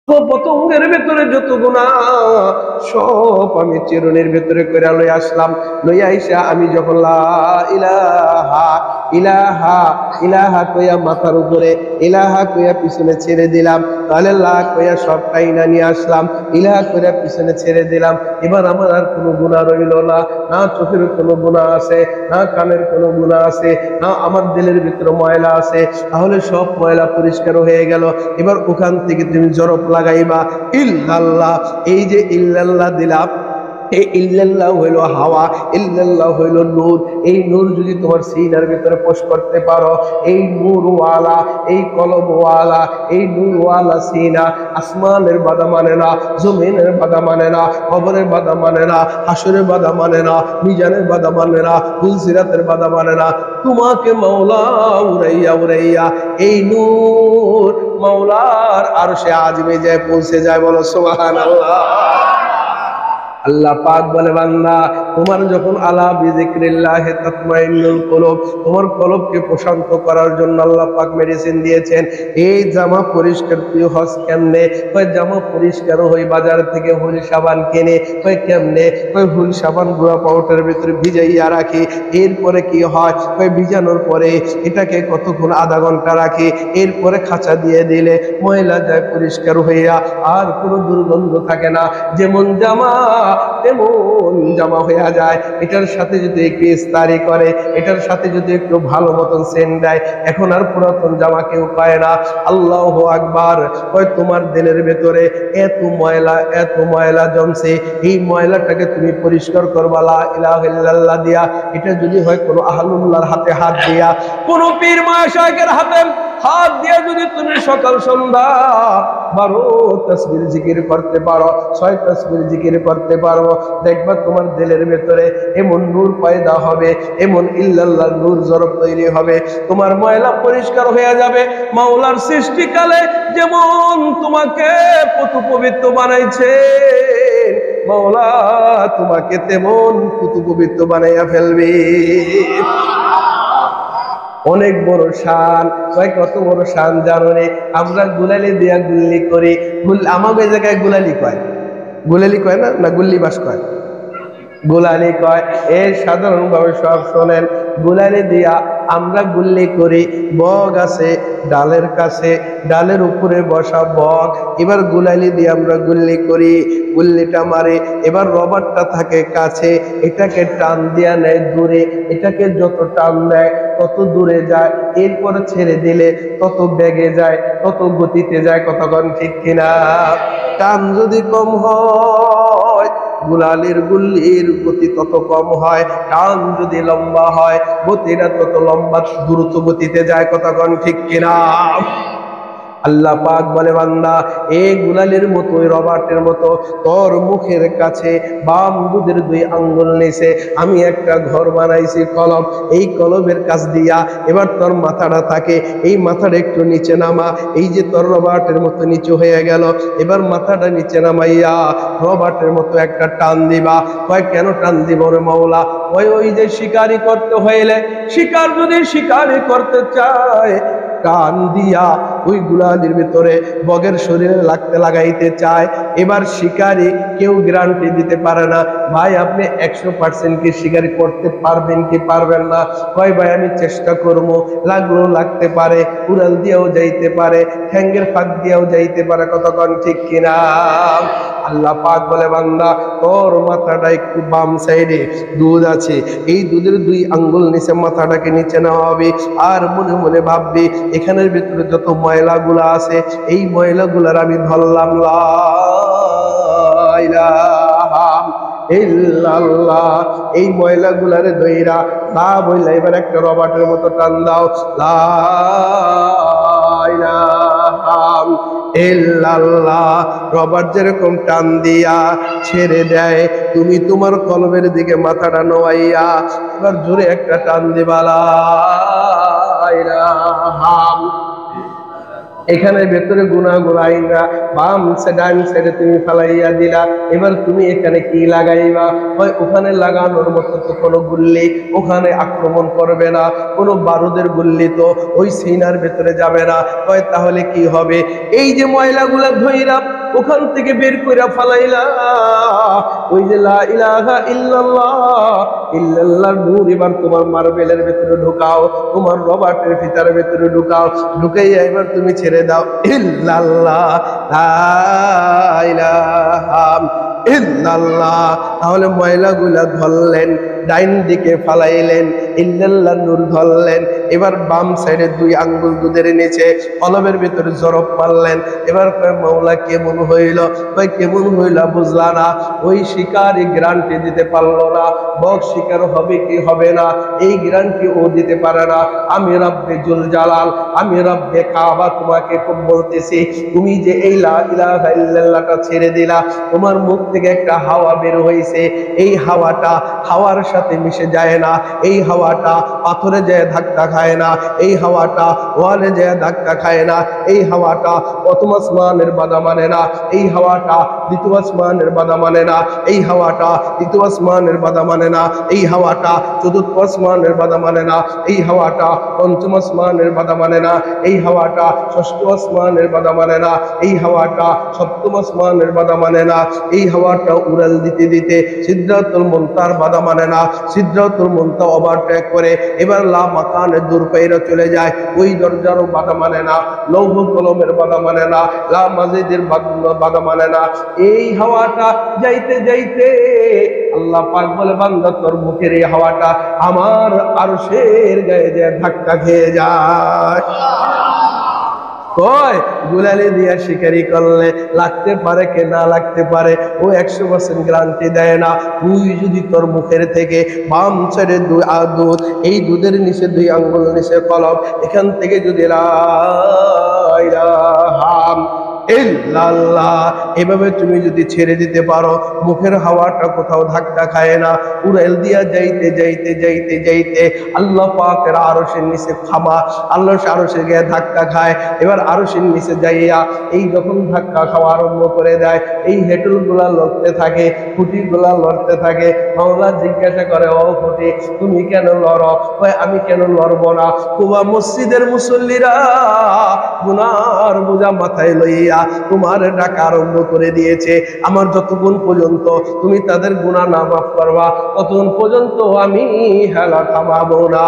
পতঙ্গের ভেতরে যত গুনাহ সব আমি চিরুনির ভেতরে করে লই আসলাম। লইয়া আইসা আমি যখন লা ইলাহা ইলাহা ইলাহা কইয়া মাথার উপরে, ইলাহা কইয়া পিছনে ছেড়ে দিলাম, তাহলে লা কইয়া সব টাইনা নিয়ে আসলাম, ইলাহা কইয়া পিছনে ছেড়ে দিলাম। এবার আমার আর কোনো গুনাহ রইল না, না চোখের কোনো গুনাহ আছে, না কানের কোনো গুনাহ আছে, না আমার দিলের ভিতরে ময়লা আছে। তাহলে সব ময়লা পরিষ্কার হয়ে গেল। এবার ওখান থেকে তুমি জরফ লাগাইবা ইল্লাল্লাহ। এই যে ইল্লাল্লাহ দিলাম, এই ইল্লাল্লাহ হইল হাওয়া, ইল্লাল্লাহ হইল নূর। এই নূর যদি তোমার সিনার ভিতরে পোষ করতে পারো, এই নূরওয়ালা, এই কলমওয়ালা, এই নূরওয়ালা সিনা আসমানের বাধা মানে না, জমিনের বাধা মানে না, কবরের বাধা মানে না, হাসরের বাধা মানে না, মিজানের বাধা মানে না, ফুলসিরাতের বাধা মানে না। তোমাকে মাওলা উড়াইয়া উড়াইয়া এই নূর মাওলার আরশে আজমে যায় পৌঁছে যায়। বলো সুবহানাল্লাহ। আল্লাহ পাক বলে, বান্দা তোমার যখন আলা বিযিক্রিল্লাহি তাতমাইন্নুল কুলুব, তোমার কলবকে প্রশান্ত করার জন্য আল্লাহ পাক মেডিসিন দিয়েছেন। এই জামা পরিষ্কার তুই হস কেমনে? কয় জামা পরিষ্কার হই বাজার থেকে হুল সাবান কিনে। কয় কেমনে? কয় হুল সাবান গুঁড়া পাউডারের ভিতরে ভিজাইয়া রাখি। এরপরে কি হয়? কয় ভিজানোর পরে এটাকে কতক্ষণ, আধা ঘন্টা রাখি। এরপরে খাঁচা দিয়ে দিলে ময়লা যায় পরিষ্কার হইয়া, আর কোনো দুর্গন্ধ থাকে না। যেমন জামা তেমন জামা হইয়া যায়। এটার সাথে যদি একটু ইস্তারি করে, এটার সাথে যদি একটু ভালো মতন সেন্ট দেয়, এখন আর পুরাতন জামা কেউ পায় না। আল্লাহু আকবার। কয় তোমার দিলের ভেতরে এত ময়লা জমছে, এই ময়লাটাকে তুমি পরিষ্কার করবা লা ইলাহা ইল্লাল্লাহ দিয়া। এটা যদি হয় কোনো আহলুল্লাহর হাতে হাত দিয়া, কোনো পীর মাশায়েখের হাতে হাত দিয়া যদি তুমি সকাল সন্ধ্যা 12 তাসবিহ জিকির করতে পারো, 6 তাসবিহ জিকির করতে পারো, দেখবা তোমার দিলের ভেতরে এমন নূর পয়দা হবে, এমন ইল্লাল্লাহর নূর জরব তৈরি হবে, তোমার ময়লা পরিষ্কার হয়ে যাবে। মাওলার সৃষ্টিকালে যেমন তোমাকে পতু পবিত্র বানাইছে, মাওলা তোমাকে তেমন পুতু পবিত্র বানাইয়া ফেলবে। অনেক বড় শান। কত বড় শান জানো রে? আমরা গুলালি দিয়া গুল্লি করি। আমাদের জায়গায় গুলালি কয়, গুলালি কয় না, না গুল্লি বাস কয়, গুলালি কয়। এর সাধারণ ভাবে সব শোনেন, গুলালি দিয়া আমরা গুল্লি করি। বগ আছে ডালের কাছে, ডালের উপরে বসা বগ, এবার গুলালি দিয়ে আমরা গুল্লি করি, গুল্লিটা মারে। এবার রবারটা থাকে কাছে, এটাকে টান দিয়া নেয় দূরে, এটাকে যত টান দেয় তত দূরে যায়, এরপরে ছেড়ে দিলে তত বেগে যায়, তত গতিতে যায়। কতক্ষণ ঠিক কিনা? টান যদি কম হয়, গুলালির গুল্লির গতি তত কম হয়। টান যদি লম্বা হয়, গতিটা তত লম্বা, দ্রুত গতিতে যায়। কতক্ষণ ঠিক কিনা? আল্লাহ পাক বলে, বান্দা এই গুলালের মতো, রবার্টের মতো তোর মুখের কাছে বাম দুধের 2 আঙ্গুল নিচে আমি একটা ঘর বানাইছি, কলব। এই কলবের কাছ দিয়া এবার তোর মাথাটা থাকে, এই মাথাটা একটু নিচে নামা। এই যে তোর রবার্টের মতো নিচু হয়ে গেল, এবার মাথাটা নিচে নামাইয়া রবার্টের মতো একটা টান দিবা। কয় কেন টান দিব রে মাওলা? ওই যে শিকারি করতে হইলে, শিকার যদি শিকারি করতে চায়, টান দিয়া ওই গুলালির ভিতরে বগের শরীরে লাগাইতে চায়। এবার শিকারি কেউ গ্যারান্টি দিতে পারে না, ভাই আপনি 100% কি শিকারি করতে পারবেন কি পারবেন না। কয় ভাই আমি চেষ্টা করবো, লাগলেও লাগতে পারে, উড়াল দিয়েও যাইতে পারে, ঠ্যাঙ্গের ফাঁক দিয়েও যাইতে পারে। কতক্ষণ ঠিক কিনা? আল্লাহ পাক বলে, বান্দা তোর মাথাটা একটু বাম সাইডে দুধ আছে, এই দুধের 2 আঙ্গুল নিচে মাথাটাকে নিচে নেওয়া হবে। আর মনে মনে ভাববি এখানের ভিতরে যত ময়লাগুলা আছে, এই ময়লাগুলার আমি ধরলাম, লা ইলাহা ইল্লাল্লাহ। এই ময়লাগুলারে দইরা লা বইলা এবার একটা রবার্টের মতো টান দাও, লা ইলাহা ইল্লাল্লাহ। রবার্ট যেরকম টান দিয়া ছেড়ে দেয়, তুমি তোমার কলবের দিকে মাথাটা নোয়াইয়া এবার জোরে একটা টান দিবা, লা ইলাহা এখানে ভেতরে গুনাহগুলো আইনা বাম ডান সাইডে তুমি ফালাইয়া দিলা, এবার তুমি এখানে কি লাগাইবা? হয় ওখানে লাগানোর মতো তো কোনো গুল্লি ওখানে আক্রমণ করবে না, কোনো বারুদের গুল্লি তো ওই সিনার ভেতরে যাবে না। হয় তাহলে কি হবে? এই যে ময়লাগুলা ধইরা ওখান থেকে বের কইরা ফালাইলা, ওই যে লা ইলাহা ইল্লাল্লাহ ইল্লাল্লাহর নূর এবার তোমার মার্বেলের ভেতরে ঢুকাও, তোমার রবার্টের ফিতার ভেতরে ঢুকাও, ঢুকাইয়া এবার তুমি ছেড়ে দাও ইল্লাল্লাহ লা ইলাহা ইল্লাল্লাহ। তাহলে ময়লাগুলা ধরলেন, ডাইন দিকে ফালাইলেন, ইল্লাল্লাহ নূর ধরলেন। এবার বাম সাইডে 2 আঙ্গুল দুধের নিচে কলবের ভিতরে জরব মারলেন। এবার মাওলা কেমন হইল? ভাই কেমন হইল বুঝলা না? ওই শিকারী গ্যারান্টি দিতে পারলো না, বক শিকার হবে কি হবে না এই গ্যারান্টি ও দিতে পারে না। আমি রব্বে জুল জালাল, আমি রব্বে কাবা তোমাকে বলতেছি, তুমি যে এই লা ইলাহা ইল্লাল্লাহটা ছেড়ে দিলা, তোমার মুখ থেকে একটা হাওয়া বের হয়েছে, এই হাওয়াটা হাওয়ার সাথে মিশে যায় না, এই হাওয়াটা পাথরে যায় ধাক্কা খায় না, এই হাওয়াটা ওয়ালে যায় ধাক্কা খায় না, এই হাওয়াটা প্রথম আসমানের বাধা মানে না, এই হাওয়াটা দ্বিতীয় আসমানের বাধা মানে না, এই হাওয়াটা তৃতীয় আসমানের বাধা মানে না, এই হাওয়াটা চতুর্থ আসমানের বাধা মানে না, এই হাওয়াটা পঞ্চম আসমানের বাধা মানে না, এই হাওয়াটা ষষ্ঠ আসমানের বাধা মানে না, এই হাওয়াটা সপ্তম আসমানের বাধা মানে না, এই হাওয়াটা উড়াল দিতে দিতে সিদরাতুল মুনতাহার বাধা মানে না, সিদরাতুল মুনতাহা ওভারটেক করে এবার লা মাকানে দূর পাইরা চলে যায়, ওই দরজারও বাধা মানে না, লৌহ কলমের বাধা মানে না, লা মাজিদের বাধা মানে না। এই হাওয়াটা যাইতে যাইতে আল্লাহ পাক বলে, বান্দা তোর মুখের এই হাওয়াটা আমার আরশের গায়ে যায় ধাক্কা খেয়ে যায়। কয় গুলালি দিয়া শিকারি করলে লাগতে পারে কে না লাগতে পারে, ও 100% গ্যারান্টি দেয় না। তুই যদি তোর মুখের থেকে বাম সাইডে দুধ, এই দুধের নিচে 2 আঙ্গুল নিচে কলম, এখান থেকে যদি লা ইলাহা ইল্লাল্লাহ এভাবে তুমি যদি ছেড়ে দিতে পারো, মুখের হাওয়াটা কোথাও ধাক্কা খায় না, উড়াল দিয়া যাইতে যাইতে যাইতে যাইতে আল্লাহ পাকের আরশের নিচে থামা, আল্লাহ আরশের গায়ে ধাক্কা খায়। এবার আরশের নিচে যাইয়া এই যখন ধাক্কা খাওয়া আরম্ভ করে দেয়, এই হেটুল গুলা লড়তে থাকে, খুঁটি গুলা লড়তে থাকে। মাওলা জিজ্ঞাসা করে, ও খুঁটি তুমি কেন লড়ো? আমি কেন লড়বো না? কুবা মসজিদের মুসল্লিরা গুনার বোঝা মাথায় লইয়া তোমার ডাকা আরম্ভ করে দিয়েছে। আমার যতক্ষণ পর্যন্ত তুমি তাদের গুনাহ না মাফ করবা, ততক্ষণ পর্যন্ত আমি হেলা থামাবো না।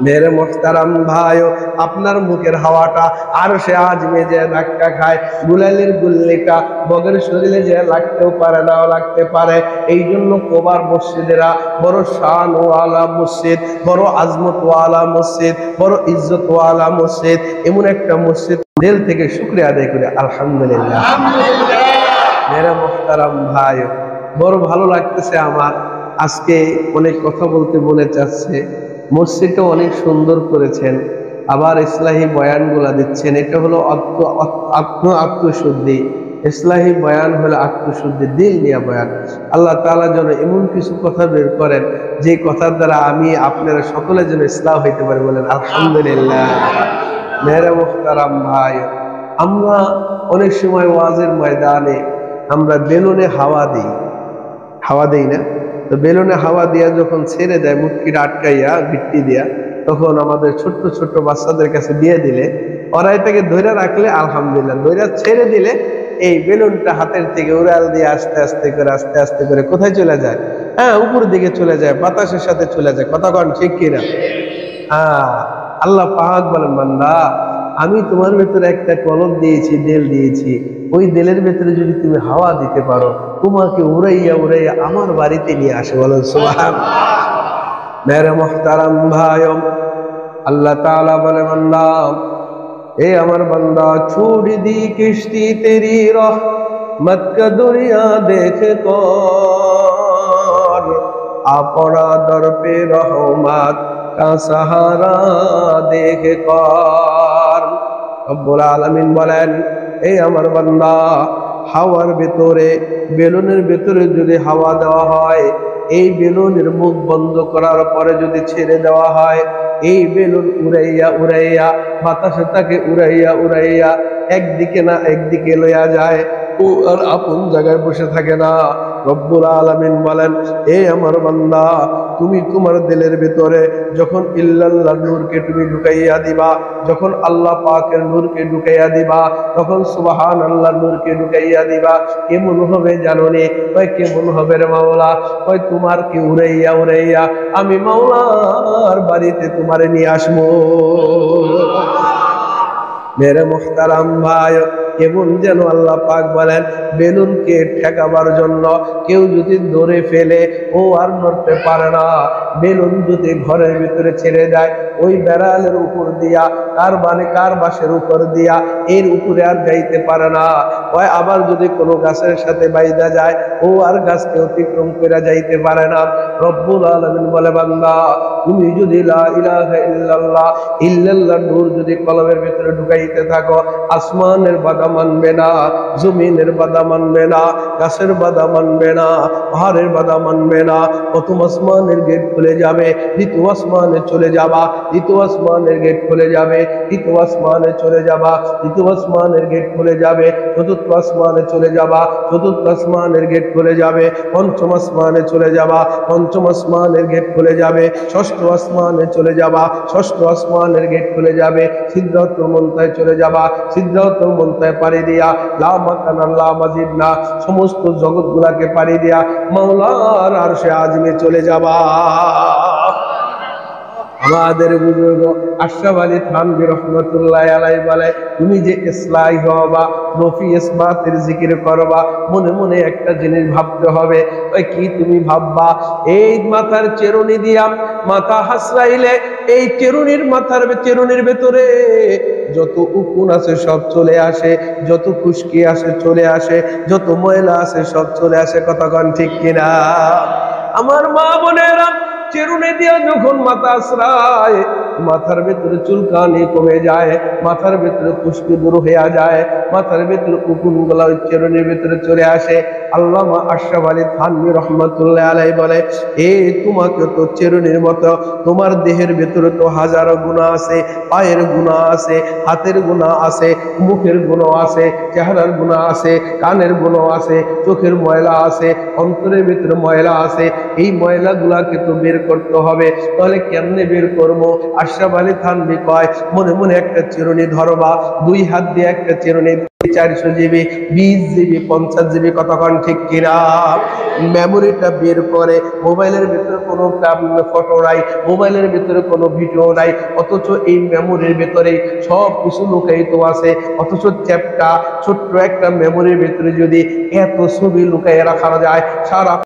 মেরে মোহতারাম ভাই, আপনার মুখের হাওয়াটা আরশে আজমে যে ধাক্কা খায়, গুলালির গুল্লিটা বগের শরীরে যে লাগতেও পারে, নাও লাগতে পারে। এই জন্য কোবার মসজিদেরা বড় শানওয়ালা মসজিদ, বড় আজমতওয়ালা মসজিদ, বড় ইজ্জতওয়ালা মসজিদ, এমন একটা মসজিদ দিল থেকে শুকরিয়া আদায় করে আলহামদুলিল্লাহ। মেরে মোহতারাম ভাই, বড় ভালো লাগতেছে আমার, আজকে অনেক কথা বলতে মনে চাচ্ছে। মসজিদটা অনেক সুন্দর করেছেন, আবার ইসলাহী বয়ানগুলা দিচ্ছেন। এটা হলো আত্মশুদ্ধি, ইসলাহী বয়ান হলো আত্মশুদ্ধি, দিল নিয়ে বয়ান। আল্লাহ তাআলা যেন এমন কিছু কথা বের করেন যে কথার দ্বারা আমি আপনারা সকলে যেন ইসলাম হইতে পারি, বলেন আলহামদুলিল্লাহ। মেরে মুহতারাম ভাই, আমরা অনেক সময় ওয়াজের ময়দানে আমরা বেলুনে হাওয়া দিই না? তো বেলুনে হাওয়া দিয়া যখন ছেড়ে দেয় মুটকিটা আটকাইয়া ভিত্তি দিয়া, তখন আমাদের ছোট্ট ছোট্ট বাচ্চাদের কাছে দিয়ে দিলে ওরা এটাকে ধরে রাখলে আলহামদুলিল্লাহ, ধরে ছেড়ে দিলে এই বেলুনটা হাতের থেকে উড়াল দিয়ে আস্তে আস্তে করে কোথায় চলে যায়? হ্যাঁ, উপর দিকে চলে যায়, বাতাসের সাথে চলে যায়। কথা কন ঠিক কিনা? হ্যাঁ, আল্লাহ পাক বলেন, বান্দা আমি তোমার ভেতরে একটা কলম দিয়েছি, দেল দিয়েছি, ওই দেলের ভেতরে যদি তুমি হাওয়া দিতে পারো, তোমাকে উড়াইয়া উড়াইয়া আমার বাড়িতে নিয়ে আসে। বলেন সুবহানাল্লাহ। মেরে মুহতারাম ভাই, আল্লাহ তাআলা বলে, বান্দা এ আমার বান্দা, छोड़ दी किश्ती तेरी रहमत का दुनिया देख कर, अपना दर पे रहमत का सहारा देख कर। রব্বুল আলামিন বলেন, এই আমার বান্দা, হাওয়ার ভেতরে, বেলুনের ভেতরে যদি হাওয়া দেওয়া হয়, এই বেলুনের মুখ বন্ধ করার পরে যদি ছেড়ে দেওয়া হয়, এই বেলুন উড়াইয়া উড়াইয়া বাতাসে তাকে উড়াইয়া উড়াইয়া একদিকে না একদিকে লইয়া যায়, ও আর আপন জায়গায় বসে থাকে না। রব্বুল আলামিন বলেন, এ আমার বান্দা, তুমি তোমার দিলের ভিতরে যখন ইল্লাল্লাহর নূরকে তুমি ঢুকাইয়া দিবা, যখন আল্লাহ পাকের নূরকে ঢুকাইয়া দিবা, তখন সুবহানাল্লাহর নূরকে ঢুকাইয়া দিবা, কেমন হবে জানো নি? কয় কেমন হবে রে মাওলা? কয় তোমার কি উড়াইয়া উড়াইয়া আমি মাওলার বাড়িতে তোমারে নিয়ে আসবো। মেরে মুহতারাম ভাই, কেমন যেন আল্লাহ পাক বলেন, বেলুনকে ঠেকাবার জন্য কেউ যদি ধরে ফেলে ও আর নড়তে পারে না। বেলুন যদি ঘরের ভিতরে ছেড়ে দেয়, ওই বেড়ালের উপর দিয়া কার বাসের উপর দিয়া এর উপরে আর যাইতে পারে না। ওই আবার যদি কোনো গাছের সাথে বাইদা যায়, ও আর গাছকে অতিক্রম করে যাইতে পারে না। রব্বুল আলামিন বলে, বান্দা তুমি যদি লা ইলাহা ইল্লাল্লাহ ইল্লাল্লাহ নূর যদি কলমের ভিতরে ঢুকাইতে থাকো, আসমানের বাধা মানবে না, জমিনের বাধা মানবে না, গাছের বাধা মানবে না, পাহাড়ের বাধা মানবে না। প্রথম আসমানের গেট খুলে যাবে, দ্বিতীয় আসমানে চলে যাবা, দ্বিতীয় আসমানের গেট খুলে যাবে, তৃতীয় আসমানে চলে যাবা, তৃতীয় আসমানের গেট খুলে যাবে, চতুর্থ আসমানে চলে যাবা, চতুর্থ আসমানের গেট খুলে যাবে, পঞ্চম আসমানে চলে যাবা, পঞ্চম আসমানের গেট খুলে যাবে, ষষ্ঠ আসমানে চলে যাবা, ষষ্ঠ আসমানের গেট খুলে যাবে, সিদরাতুল মুনতাহায় চলে যাবা, সিদরাতুল মুনতাহায় পাড়ি দিয়া লা মাকানা লা মাজিদ না, সমস্ত জগৎগুলাকে পাড়ি দিয়া মাওলার আরশে আযমে চলে যাবা। আমাদের বুজুর্গ আশরাফ আলী থানভী রহমতুল্লাহ আলাইহি বলে, তুমি যে ইসলাহি হবা, নফি ইসবাতের জিকির করবা, মনে মনে একটা জিনিস ভাবতে হবে। ওই কি তুমি ভাববা? এই মাথার চেরুনি দিয়া মাথা হাসরাইলে এই চেরুনির ভেতরে যত উকুন আছে সব চলে আসে, যত খুশকি আছে চলে আসে, যত ময়লা আছে সব চলে আসে। কতক্ষণ ঠিক কিনা? আমার মা বোনেরা, চেরুনি দিয়া যখন মাথা আশ্রায়, মাথার ভেতরে চুলকানি কমে যায়, মাথার ভেতরে খুশকি দূর হয়ে যায়, মাথার ভেতরে উকুন গুলা ওই চেরুনির ভেতরে চলে আসে। আল্লামা আশরাফ আলী থানভী রহমতুল্লাহ আলাইহি বলে, তোমাকে তো চেরুনির মতো তোমার দেহের ভেতরে তো হাজারো গুনাহ আছে, পায়ের গুনাহ আছে, হাতের গুনাহ আছে, মুখের গুনাহ আছে, চেহারার গুনাহ আছে, কানের গুনাহ আছে, চোখের ময়লা আছে, অন্তরের ভেতরে ময়লা আছে। এই ময়লাগুলাকে তো বের করতে হবে। তাহলে কেমনে বের করবো? আশরাফ আলী থানভী কয়, মনে মনে একটা চিরুনি ধরবা, দুই হাত দিয়ে একটা চিরুনি, 400 জিবি, 20 জিবি, 50 জিবি। কতক্ষণ ঠিক কিনা? মেমোরিটা বের করে, মোবাইলের ভিতরে কোনো ফটো নাই, মোবাইলের ভিতরে কোনো ভিডিও নাই, অথচ এই মেমোরির ভিতরে সব কিছু লুকায়িত আছে। অথচ চ্যাপটা ছোট্ট একটা মেমোরির ভিতরে যদি এত ছবি লুকাইয়ে রাখা যায়, সারা